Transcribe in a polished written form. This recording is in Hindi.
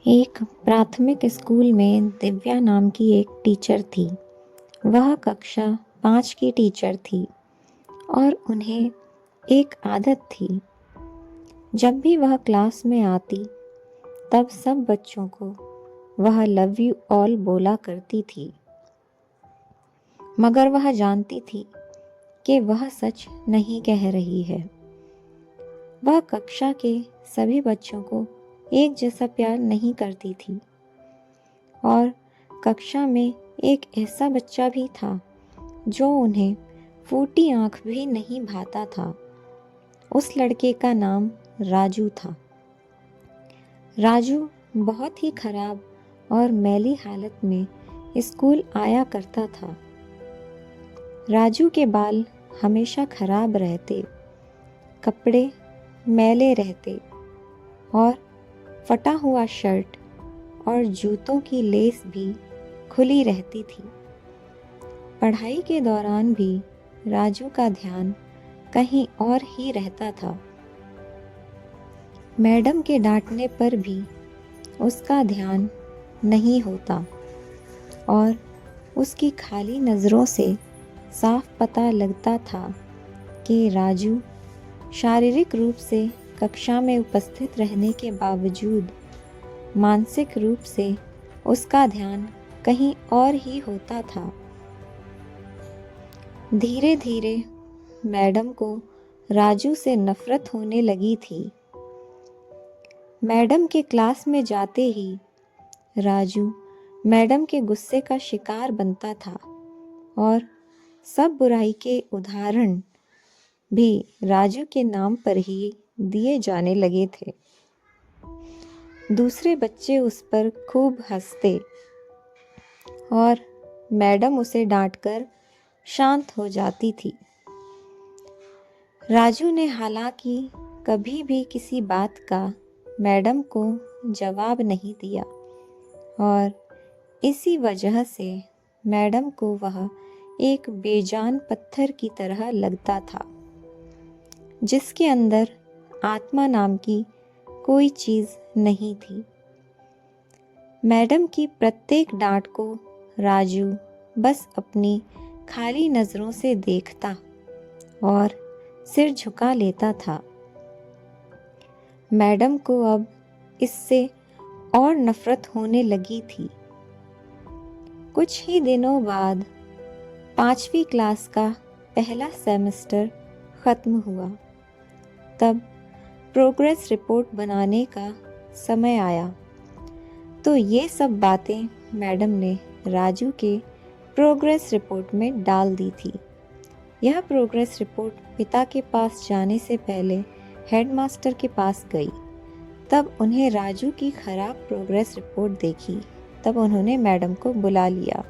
एक प्राथमिक स्कूल में दिव्या नाम की एक टीचर थी। वह कक्षा 5 की टीचर थी और उन्हें एक आदत थी। जब भी वह क्लास में आती तब सब बच्चों को वह लव यू ऑल बोला करती थी, मगर वह जानती थी कि वह सच नहीं कह रही है। वह कक्षा के सभी बच्चों को एक जैसा प्यार नहीं करती थी और कक्षा में एक ऐसा बच्चा भी था जो उन्हें फूटी आंख भी नहीं भाता था। उस लड़के का नाम राजू था। राजू बहुत ही खराब और मैली हालत में स्कूल आया करता था। राजू के बाल हमेशा खराब रहते, कपड़े मैले रहते और फटा हुआ शर्ट और जूतों की लेस भी खुली रहती थी। पढ़ाई के दौरान भी राजू का ध्यान कहीं और ही रहता था। मैडम के डांटने पर भी उसका ध्यान नहीं होता और उसकी खाली नज़रों से साफ पता लगता था कि राजू शारीरिक रूप से कक्षा में उपस्थित रहने के बावजूद मानसिक रूप से उसका ध्यान कहीं और ही होता था। धीरे धीरे मैडम को राजू से नफरत होने लगी थी। मैडम के क्लास में जाते ही राजू मैडम के गुस्से का शिकार बनता था और सब बुराई के उदाहरण भी राजू के नाम पर ही दिए जाने लगे थे। दूसरे बच्चे उस पर खूब हंसते और मैडम उसे डांटकर शांत हो जाती थी। राजू ने हालांकि कभी भी किसी बात का मैडम को जवाब नहीं दिया और इसी वजह से मैडम को वह एक बेजान पत्थर की तरह लगता था, जिसके अंदर आत्मा नाम की कोई चीज़ नहीं थी। मैडम की प्रत्येक डांट को राजू बस अपनी खाली नज़रों से देखता और सिर झुका लेता था। मैडम को अब इससे और नफरत होने लगी थी। कुछ ही दिनों बाद 5वीं क्लास का पहला सेमेस्टर ख़त्म हुआ। तब प्रोग्रेस रिपोर्ट बनाने का समय आया तो ये सब बातें मैडम ने राजू के प्रोग्रेस रिपोर्ट में डाल दी थी। यह प्रोग्रेस रिपोर्ट पिता के पास जाने से पहले हेडमास्टर के पास गई। तब उन्हें राजू की खराब प्रोग्रेस रिपोर्ट देखी। तब उन्होंने मैडम को बुला लिया।